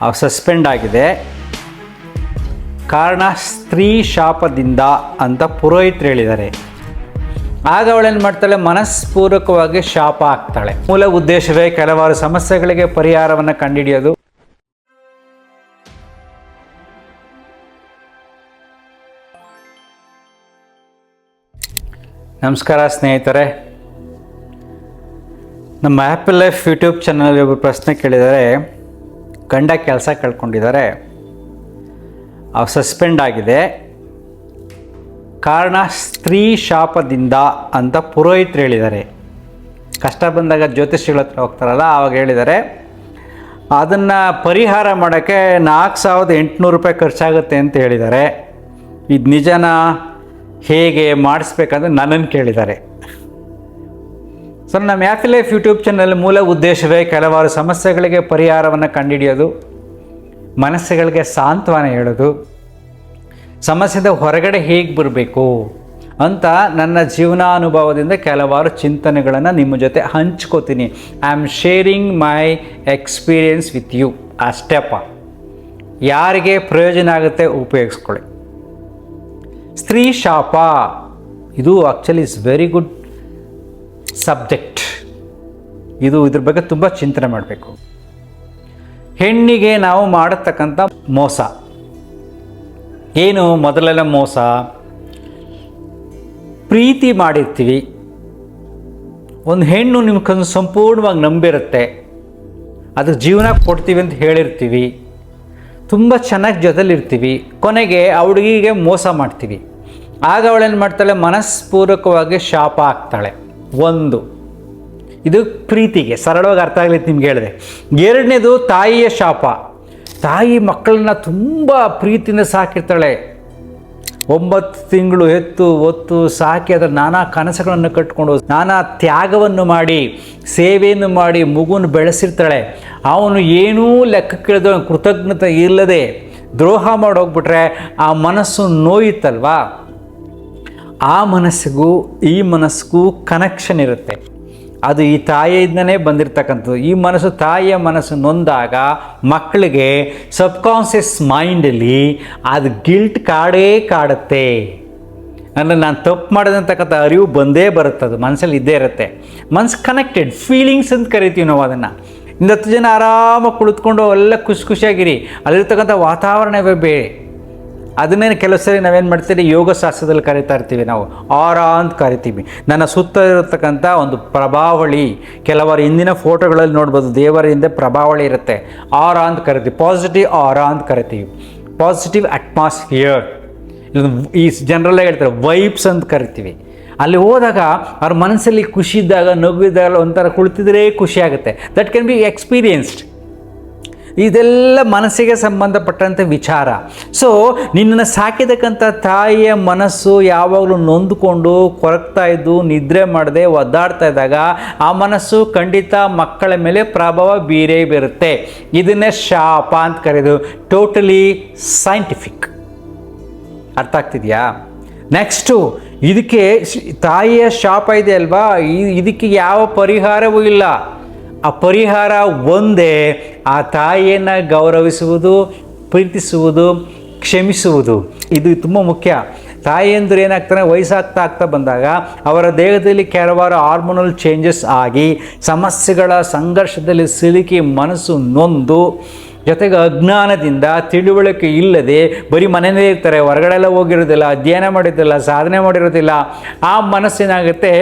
Suspend ಆಗಿದೆ. ಕಾರಣ ಸ್ತ್ರೀ ಶಾಪದಿಂದ ಅಂತ ಪುರೋಹಿತರು ಹೇಳಿದ್ದಾರೆ. ಆಗ ಅವಳೇನು ಮಾಡ್ತಾಳೆ, ಮನಸ್ಪೂರ್ವಕವಾಗಿ ಶಾಪ ಆಗ್ತಾಳೆ. ಮೂಲ ಉದ್ದೇಶವೇ ಕೆಲವಾರು ಸಮಸ್ಯೆಗಳಿಗೆ ಪರಿಹಾರವನ್ನು ಕಂಡುಹಿಡಿಯೋದು. ನಮಸ್ಕಾರ ಸ್ನೇಹಿತರೆ, ನಮ್ಮ ಆ್ಯಪಲ್ ಲೈಫ್ ಯೂಟ್ಯೂಬ್ ಚಾನಲ್ ಒಬ್ಬರು ಪ್ರಶ್ನೆ ಕೇಳಿದ್ದಾರೆ. ಗಂಡ ಕೆಲಸ ಕಳ್ಕೊಂಡಿದ್ದಾರೆ, ಸಸ್ಪೆಂಡ್ ಆಗಿದೆ. ಕಾರಣ ಸ್ತ್ರೀ ಶಾಪದಿಂದ ಅಂತ ಪುರೋಹಿತರು ಹೇಳಿದ್ದಾರೆ. ಕಷ್ಟ ಬಂದಾಗ ಜ್ಯೋತಿಷಿಗಳ ಹತ್ರ ಹೋಗ್ತಾರಲ್ಲ, ಆವಾಗ ಹೇಳಿದ್ದಾರೆ ಅದನ್ನು ಪರಿಹಾರ ಮಾಡೋಕ್ಕೆ 4800 ರೂಪಾಯಿ ಖರ್ಚಾಗುತ್ತೆ ಅಂತ ಹೇಳಿದ್ದಾರೆ. ಇದು ನಿಜನಾ, ಹೇಗೆ ಮಾಡಿಸ್ಬೇಕಂದ್ರೆ ನನ್ನನ್ನು ಕೇಳಿದ್ದಾರೆ. ಸೊ ನಮ್ಮ ಆ್ಯಪಲ್ ಲೈಫ್ ಯೂಟ್ಯೂಬ್ ಚಾನಲ್ ಮೂಲ ಉದ್ದೇಶವೇ ಕೆಲವಾರು ಸಮಸ್ಯೆಗಳಿಗೆ ಪರಿಹಾರವನ್ನು ಕಂಡುಹಿಡಿಯೋದು, ಮನಸ್ಸುಗಳಿಗೆ ಸಾಂತ್ವನ ಹೇಳೋದು, ಸಮಸ್ಯೆಯಿಂದ ಹೊರಗಡೆ ಹೇಗೆ ಬರಬೇಕು ಅಂತ ನನ್ನ ಜೀವನಾನುಭವದಿಂದ ಕೆಲವಾರು ಚಿಂತನೆಗಳನ್ನು ನಿಮ್ಮ ಜೊತೆ ಹಂಚ್ಕೋತೀನಿ. I am sharing my experience with you. ಅಷ್ಟೇಪ್ಪ, ಯಾರಿಗೆ ಪ್ರಯೋಜನ ಆಗುತ್ತೆ ಉಪಯೋಗಿಸ್ಕೊಳ್ಳಿ. ಸ್ತ್ರೀ ಶಾಪ ಇದು actually is very good subject. ಇದ್ರ ಬಗ್ಗೆ ತುಂಬ ಚಿಂತನೆ ಮಾಡಬೇಕು. ಹೆಣ್ಣಿಗೆ ನಾವು ಮಾಡತಕ್ಕಂಥ ಮೋಸ ಏನು? ಮೊದಲೆಲ್ಲ ಮೋಸ, ಪ್ರೀತಿ ಮಾಡಿರ್ತೀವಿ. ಒಂದು ಹೆಣ್ಣು ನಿಮ್ಗೆ ಸಂಪೂರ್ಣವಾಗಿ ನಂಬಿರುತ್ತೆ, ಅದಕ್ಕೆ ಜೀವನ ಕೊಡ್ತೀವಿ ಅಂತ ಹೇಳಿರ್ತೀವಿ, ತುಂಬ ಚೆನ್ನಾಗಿ ಜೊತೆಲಿರ್ತೀವಿ. ಕೊನೆಗೆ ಆ ಹುಡುಗಿಗೆ ಮೋಸ ಮಾಡ್ತೀವಿ. ಆಗ ಅವಳೇನು ಮಾಡ್ತಾಳೆ, ಮನಸ್ಪೂರ್ವಕವಾಗಿ ಶಾಪ ಆಗ್ತಾಳೆ. ಒಂದು, ಇದು ಪ್ರೀತಿಗೆ ಸರಳವಾಗಿ ಅರ್ಥ ಆಗಲಿಕ್ಕೆ ನಿಮ್ಗೆ ಹೇಳಿದೆ. ಎರಡನೇದು ತಾಯಿಯ ಶಾಪ. ತಾಯಿ ಮಕ್ಕಳನ್ನ ತುಂಬ ಪ್ರೀತಿಯಿಂದ ಸಾಕಿರ್ತಾಳೆ. 9 ತಿಂಗಳು ಹೊತ್ತು ಸಾಕಿ ಅದರ ನಾನಾ ಕನಸುಗಳನ್ನು ಕಟ್ಕೊಂಡು ನಾನಾ ತ್ಯಾಗವನ್ನು ಮಾಡಿ ಸೇವೆಯನ್ನು ಮಾಡಿ ಮಗುವನ್ನು ಬೆಳೆಸಿರ್ತಾಳೆ. ಅವನು ಏನೂ ಲೆಕ್ಕಕ್ಕಿಳಿದ ಕೃತಜ್ಞತೆ ಇಲ್ಲದೆ ದ್ರೋಹ ಮಾಡೋಗ್ಬಿಟ್ರೆ ಆ ಮನಸ್ಸು ನೋಯುತ್ತಲ್ವಾ. ಆ ಮನಸ್ಸಿಗೂ ಈ ಮನಸ್ಸಿಗೂ ಕನೆಕ್ಷನ್ ಇರುತ್ತೆ. ಅದು ಈ ತಾಯಿಯಿಂದನೇ ಬಂದಿರತಕ್ಕಂಥದ್ದು. ಈ ಮನಸ್ಸು, ತಾಯಿಯ ಮನಸ್ಸು ನೊಂದಾಗ ಮಕ್ಕಳಿಗೆ ಸಬ್ಕಾನ್ಷಿಯಸ್ ಮೈಂಡಲ್ಲಿ ಅದು ಗಿಲ್ಟ್ ಕಾಡುತ್ತೆ. ಅಂದರೆ ನಾನು ತಪ್ಪು ಮಾಡಿದಂತಕ್ಕಂಥ ಅರಿವು ಬಂದೇ ಬರುತ್ತೆ. ಅದು ಮನಸ್ಸಲ್ಲಿ ಇದ್ದೇ ಇರುತ್ತೆ. ಮನಸ್ಸು ಕನೆಕ್ಟೆಡ್, ಫೀಲಿಂಗ್ಸ್ ಅಂತ ಕರಿತೀವಿ ನಾವು ಅದನ್ನು. 10 ಜನ ಆರಾಮಾಗಿ ಕುಳಿತುಕೊಂಡು ಎಲ್ಲ ಖುಷಿಯಾಗಿರಿ, ಅಲ್ಲಿರ್ತಕ್ಕಂಥ ವಾತಾವರಣವೇ ಬೇರೆ. ಅದನ್ನೇ ಕೆಲವು ಸರಿ ನಾವೇನು ಮಾಡ್ತೀವಿ, ಯೋಗಶಾಸ್ತ್ರದಲ್ಲಿ ಕರಿತಾ ಇರ್ತೀವಿ ನಾವು, ಆರಾ ಅಂತ ಕರಿತೀವಿ. ನನ್ನ ಸುತ್ತ ಇರತಕ್ಕಂಥ ಒಂದು ಪ್ರಭಾವಳಿ, ಕೆಲವರು ಹಿಂದಿನ ಫೋಟೋಗಳಲ್ಲಿ ನೋಡ್ಬೋದು, ದೇವರ ಹಿಂದೆ ಪ್ರಭಾವಳಿ ಇರುತ್ತೆ, ಆರಾ ಅಂತ ಕರಿತೀವಿ. ಪಾಸಿಟಿವ್ ಆರಾ ಅಂತ ಕರಿತೀವಿ, ಪಾಸಿಟಿವ್ ಅಟ್ಮಾಸ್ಫಿಯರ್. ಈ ಜನರಲ್ಲಾಗಿ ಹೇಳ್ತಾರೆ ವೈಬ್ಸ್ ಅಂತ ಕರಿತೀವಿ. ಅಲ್ಲಿ ಹೋದಾಗ ಅವ್ರ ಮನಸ್ಸಲ್ಲಿ ಖುಷಿ ಇದ್ದಾಗ, ನಗುವಿದ್ದಾಗ ಒಂಥರ ಕುಳಿತಿದ್ರೆ ಖುಷಿ ಆಗುತ್ತೆ. That can be experienced. ಇದೆಲ್ಲ ಮನಸ್ಸಿಗೆ ಸಂಬಂಧಪಟ್ಟಂಥ ವಿಚಾರ. ಸೊ ನಿನ್ನನ್ನು ಸಾಕಿದಕ್ಕಂಥ ತಾಯಿಯ ಮನಸ್ಸು ಯಾವಾಗಲೂ ನೊಂದುಕೊಂಡು ಕೊರಗ್ತಾ ಇದ್ದು ನಿದ್ರೆ ಮಾಡದೆ ಒದ್ದಾಡ್ತಾ ಇದ್ದಾಗ ಆ ಮನಸ್ಸು ಖಂಡಿತ ಮಕ್ಕಳ ಮೇಲೆ ಪ್ರಭಾವ ಬೀರುತ್ತೆ. ಇದನ್ನೇ ಶಾಪ ಅಂತ ಕರೆಯೋದು. Totally scientific. ಅರ್ಥ ಆಗ್ತಿದೆಯಾ? ನೆಕ್ಸ್ಟು, ಇದಕ್ಕೆ ತಾಯಿಯ ಶಾಪ ಇದೆ ಅಲ್ವಾ, ಇದಕ್ಕೆ ಯಾವ ಪರಿಹಾರವೂ ಇಲ್ಲ. ಆ ಪರಿಹಾರ ಒಂದೇ, ಆ ತಾಯಿಯನ್ನು ಗೌರವಿಸುವುದು, ಪ್ರೀತಿಸುವುದು, ಕ್ಷಮಿಸುವುದು. ಇದು ತುಂಬ ಮುಖ್ಯ. ತಾಯಿಯಂದ್ರೆ ಏನಾಗ್ತಾರೆ, ವಯಸ್ಸಾಗ್ತಾ ಬಂದಾಗ ಅವರ ದೇಹದಲ್ಲಿ ಕೆಲವಾರು ಹಾರ್ಮೋನಲ್ ಚೇಂಜಸ್ ಆಗಿ ಸಮಸ್ಯೆಗಳ ಸಂಘರ್ಷದಲ್ಲಿ ಸಿಲುಕಿ ಮನಸ್ಸು ನೊಂದು, ಜೊತೆಗೆ ಅಜ್ಞಾನದಿಂದ ತಿಳುವಳಿಕೆ ಇಲ್ಲದೆ ಬರೀ ಮನೆಯಲ್ಲೇ ಇರ್ತಾರೆ, ಹೊರಗಡೆ ಎಲ್ಲ ಹೋಗಿರೋದಿಲ್ಲ, ಅಧ್ಯಯನ ಮಾಡಿರೋದಿಲ್ಲ, ಸಾಧನೆ ಮಾಡಿರೋದಿಲ್ಲ. ಆ ಮನಸ್ಸೇನಾಗುತ್ತೆ,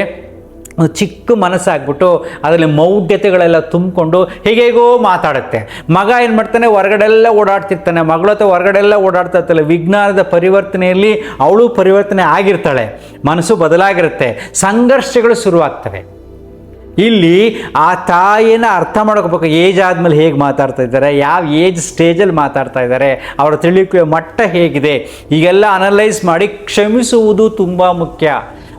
ಚಿಕ್ಕ ಮನಸ್ಸಾಗ್ಬಿಟ್ಟು ಅದರಲ್ಲಿ ಮೌಢ್ಯತೆಗಳೆಲ್ಲ ತುಂಬಿಕೊಂಡು ಹೇಗೇಗೋ ಮಾತಾಡುತ್ತೆ. ಮಗ ಏನು ಮಾಡ್ತಾನೆ, ಹೊರಗಡೆಲ್ಲ ಓಡಾಡ್ತಿರ್ತಾನೆ, ಮಗಳ ಹತ್ರ ಹೊರಗಡೆಲ್ಲ ಓಡಾಡ್ತಾ ಇರ್ತಾಳೆ. ವಿಜ್ಞಾನದ ಪರಿವರ್ತನೆಯಲ್ಲಿ ಅವಳು ಪರಿವರ್ತನೆ ಆಗಿರ್ತಾಳೆ, ಮನಸ್ಸು ಬದಲಾಗಿರುತ್ತೆ, ಸಂಘರ್ಷಗಳು ಶುರುವಾಗ್ತವೆ. ಇಲ್ಲಿ ಆ ತಾಯಿಯನ್ನು ಅರ್ಥ ಮಾಡ್ಕೋಬೇಕು. ಏಜ್ ಆದಮೇಲೆ ಹೇಗೆ ಮಾತಾಡ್ತಾ ಇದ್ದಾರೆ, ಯಾವ ಏಜ್ ಸ್ಟೇಜಲ್ಲಿ ಮಾತಾಡ್ತಾ ಇದ್ದಾರೆ, ಅವರ ತಿಳಿಯುವ ಮಟ್ಟ ಹೇಗಿದೆ, ಈಗೆಲ್ಲ ಅನಲೈಸ್ ಮಾಡಿ ಕ್ಷಮಿಸುವುದು ತುಂಬ ಮುಖ್ಯ.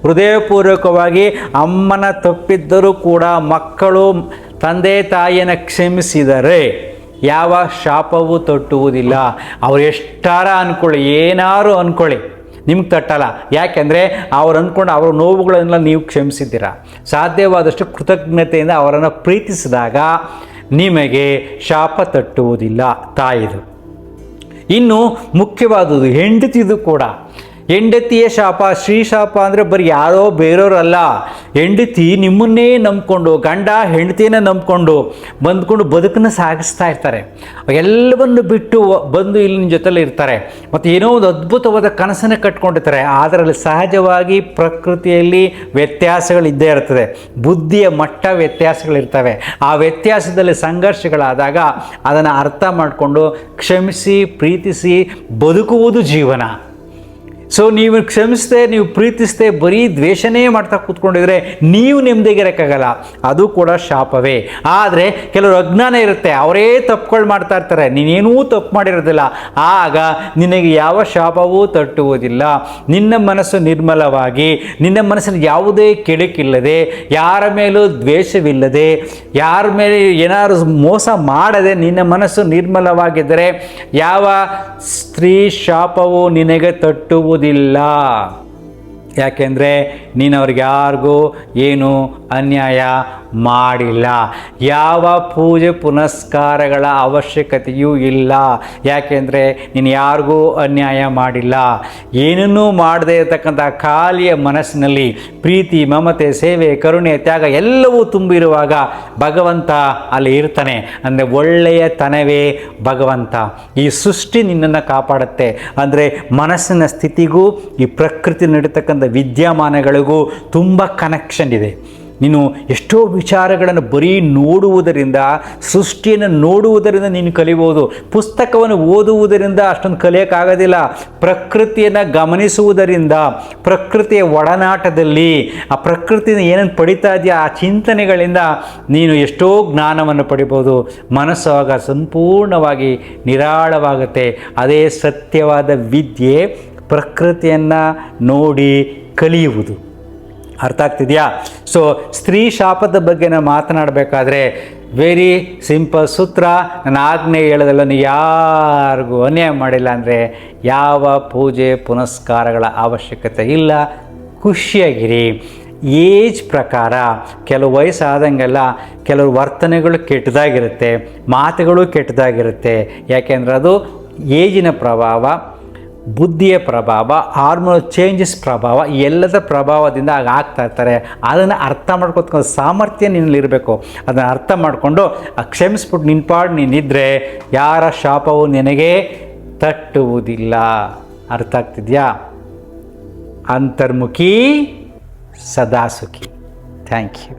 ಹೃದಯಪೂರ್ವಕವಾಗಿ ಅಮ್ಮನ ತಪ್ಪಿದ್ದರೂ ಕೂಡ ಮಕ್ಕಳು ತಂದೆ ತಾಯಿಯನ್ನು ಕ್ಷಮಿಸಿದರೆ ಯಾವ ಶಾಪವೂ ತಟ್ಟುವುದಿಲ್ಲ. ಅವ್ರು ಎಷ್ಟಾರ ಅಂದ್ಕೊಳ್ಳಿ, ಏನಾರು ಅಂದ್ಕೊಳ್ಳಿ, ನಿಮ್ಗೆ ತಟ್ಟಲ್ಲ. ಯಾಕೆಂದರೆ ಅವ್ರು ಅಂದ್ಕೊಂಡು ಅವರ ನೋವುಗಳನ್ನೆಲ್ಲ ನೀವು ಕ್ಷಮಿಸಿದ್ದೀರ. ಸಾಧ್ಯವಾದಷ್ಟು ಕೃತಜ್ಞತೆಯಿಂದ ಅವರನ್ನು ಪ್ರೀತಿಸಿದಾಗ ನಿಮಗೆ ಶಾಪ ತಟ್ಟುವುದಿಲ್ಲ ತಾಯಿದು. ಇನ್ನು ಮುಖ್ಯವಾದುದು ಹೆಂಡತಿದು ಕೂಡ. ಹೆಂಡತಿಯ ಶಾಪ, ಸ್ತ್ರೀ ಶಾಪ ಅಂದರೆ ಬರೀ ಯಾರೋ ಬೇರೆಯವರಲ್ಲ, ಹೆಂಡತಿ ನಿಮ್ಮನ್ನೇ ನಂಬ್ಕೊಂಡು, ಗಂಡ ಹೆಂಡತಿಯನ್ನೇ ನಂಬ್ಕೊಂಡು ಬಂದ್ಕೊಂಡು ಬದುಕನ್ನು ಸಾಗಿಸ್ತಾ ಇರ್ತಾರೆ. ಎಲ್ಲವನ್ನು ಬಿಟ್ಟು ಬಂದು ಇಲ್ಲಿ ನಿಮ್ಮ ಜೊತೆಲಿ ಇರ್ತಾರೆ ಮತ್ತು ಏನೋ ಒಂದು ಅದ್ಭುತವಾದ ಕನಸನ್ನು ಕಟ್ಕೊಂಡಿರ್ತಾರೆ. ಅದರಲ್ಲಿ ಸಹಜವಾಗಿ ಪ್ರಕೃತಿಯಲ್ಲಿ ವ್ಯತ್ಯಾಸಗಳಿದ್ದೇ ಇರ್ತದೆ, ಬುದ್ಧಿಯ ಮಟ್ಟ ವ್ಯತ್ಯಾಸಗಳಿರ್ತವೆ. ಆ ವ್ಯತ್ಯಾಸದಲ್ಲಿ ಸಂಘರ್ಷಗಳಾದಾಗ ಅದನ್ನು ಅರ್ಥ ಮಾಡಿಕೊಂಡು ಕ್ಷಮಿಸಿ ಪ್ರೀತಿಸಿ ಬದುಕುವುದು ಜೀವನ. ಸೊ ನೀವು ಕ್ಷಮಿಸದೆ, ನೀವು ಪ್ರೀತಿಸದೆ ಬರೀ ದ್ವೇಷನೇ ಮಾಡ್ತಾ ಕೂತ್ಕೊಂಡಿದ್ರೆ ನೀವು ನೆಮ್ಮದಿಗಿರೋಕ್ಕಾಗಲ್ಲ, ಅದು ಕೂಡ ಶಾಪವೇ. ಆದರೆ ಕೆಲವರು ಅಜ್ಞಾನ ಇರುತ್ತೆ, ಅವರೇ ತಪ್ಪುಗಳು ಮಾಡ್ತಾ ಇರ್ತಾರೆ, ನೀನೇನೂ ತಪ್ಪು ಮಾಡಿರೋದಿಲ್ಲ. ಆಗ ನಿನಗೆ ಯಾವ ಶಾಪವೂ ತಟ್ಟುವುದಿಲ್ಲ. ನಿನ್ನ ಮನಸ್ಸು ನಿರ್ಮಲವಾಗಿ, ನಿನ್ನ ಮನಸ್ಸಿನ ಯಾವುದೇ ಕೆಡುಕಿಲ್ಲದೆ, ಯಾರ ಮೇಲೂ ದ್ವೇಷವಿಲ್ಲದೆ, ಯಾರ ಮೇಲೆ ಏನಾದರೂ ಮೋಸ ಮಾಡದೆ ನಿನ್ನ ಮನಸ್ಸು ನಿರ್ಮಲವಾಗಿದ್ದರೆ ಯಾವ ಸ್ತ್ರೀ ಶಾಪವು ನಿನಗೆ ತಟ್ಟುವುದಿಲ್ಲ. ಯಾಕೆಂದರೆ ನೀನು ಅವ್ರಿಗೆ ಯಾರಿಗೂ ಏನು ಅನ್ಯಾಯ ಮಾಡಿಲ್ಲ. ಯಾವ ಪೂಜೆ ಪುನಸ್ಕಾರಗಳ ಅವಶ್ಯಕತೆಯೂ ಇಲ್ಲ. ಯಾಕೆಂದರೆ ನೀನು ಯಾರಿಗೂ ಅನ್ಯಾಯ ಮಾಡಿಲ್ಲ. ಏನನ್ನೂ ಮಾಡದೇ ಇರತಕ್ಕಂಥ ಖಾಲಿಯ ಮನಸ್ಸಿನಲ್ಲಿ ಪ್ರೀತಿ, ಮಮತೆ, ಸೇವೆ, ಕರುಣೆ, ತ್ಯಾಗ ಎಲ್ಲವೂ ತುಂಬಿರುವಾಗ ಭಗವಂತ ಅಲ್ಲಿ ಇರ್ತಾನೆ. ಅಂದರೆ ಒಳ್ಳೆಯ ತನವೇ ಭಗವಂತ. ಈ ಸೃಷ್ಟಿ ನಿನ್ನನ್ನು ಕಾಪಾಡುತ್ತೆ. ಅಂದರೆ ಮನಸ್ಸಿನ ಸ್ಥಿತಿಗೂ ಈ ಪ್ರಕೃತಿ ನಡೀತಕ್ಕಂಥ ವಿದ್ಯಮಾನಗಳಿಗೂ ತುಂಬ ಕನೆಕ್ಷನ್ ಇದೆ. ನೀನು ಎಷ್ಟೋ ವಿಚಾರಗಳನ್ನು ಬರೀ ನೋಡುವುದರಿಂದ, ಸೃಷ್ಟಿಯನ್ನು ನೋಡುವುದರಿಂದ ನೀನು ಕಲಿಬೋದು. ಪುಸ್ತಕವನ್ನು ಓದುವುದರಿಂದ ಅಷ್ಟೊಂದು ಕಲಿಯೋಕ್ಕಾಗೋದಿಲ್ಲ. ಪ್ರಕೃತಿಯನ್ನು ಗಮನಿಸುವುದರಿಂದ, ಪ್ರಕೃತಿಯ ಒಡನಾಟದಲ್ಲಿ ಆ ಪ್ರಕೃತಿನ ಏನನ್ನು ಪಡಿತಾ ಇದೆಯಾ ಆ ಚಿಂತನೆಗಳಿಂದ ನೀನು ಎಷ್ಟೋ ಜ್ಞಾನವನ್ನು ಪಡಿಬೋದು. ಮನಸ್ಸು ಆಗ ಸಂಪೂರ್ಣವಾಗಿ ನಿರಾಳವಾಗುತ್ತೆ. ಅದೇ ಸತ್ಯವಾದ ವಿದ್ಯೆ, ಪ್ರಕೃತಿಯನ್ನು ನೋಡಿ ಕಲಿಯುವುದು. ಅರ್ಥ ಆಗ್ತಿದೆಯಾ? ಸೊ ಸ್ತ್ರೀ ಶಾಪದ ಬಗ್ಗೆ ನಾನು ಮಾತನಾಡಬೇಕಾದ್ರೆ ವೆರಿ ಸಿಂಪಲ್ ಸೂತ್ರ. ನನ್ನ ಆಜ್ಞೆ ಹೇಳೋದಲ್ಲ, ನೀವು ಯಾರಿಗೂ ಅನ್ಯಾಯ ಮಾಡಿಲ್ಲ ಅಂದರೆ ಯಾವ ಪೂಜೆ ಪುನಸ್ಕಾರಗಳ ಅವಶ್ಯಕತೆ ಇಲ್ಲ. ಖುಷಿಯಾಗಿರಿ. ಏಜ್ ಪ್ರಕಾರ ಕೆಲವು ವಯಸ್ಸಾದಂಗೆಲ್ಲ ಕೆಲವು ವರ್ತನೆಗಳು ಕೆಟ್ಟದಾಗಿರುತ್ತೆ, ಮಾತುಗಳು ಕೆಟ್ಟದಾಗಿರುತ್ತೆ. ಯಾಕೆಂದರೆ ಅದು ಏಜಿನ ಪ್ರಭಾವ, ಬುದ್ಧಿಯ ಪ್ರಭಾವ, ಹಾರ್ಮೋನಲ್ ಚೇಂಜಸ್ ಪ್ರಭಾವ, ಎಲ್ಲದ ಪ್ರಭಾವದಿಂದ ಆಗ್ತಾ ಇರ್ತಾರೆ. ಅದನ್ನು ಅರ್ಥ ಮಾಡ್ಕೊತ ಸಾಮರ್ಥ್ಯ ನಿನ್ನಲ್ಲಿರಬೇಕು. ಅದನ್ನು ಅರ್ಥ ಮಾಡಿಕೊಂಡು ಕ್ಷಮಿಸ್ಬಿಟ್ಟು ನಿನ್ನ ಪಾಡು ನೀನಿದ್ದರೆ ಯಾರ ಶಾಪವು ನಿನಗೆ ತಟ್ಟುವುದಿಲ್ಲ. ಅರ್ಥ ಆಗ್ತಿದೆಯಾ? ಅಂತರ್ಮುಖಿ ಸದಾ ಸುಖಿ. Thank you.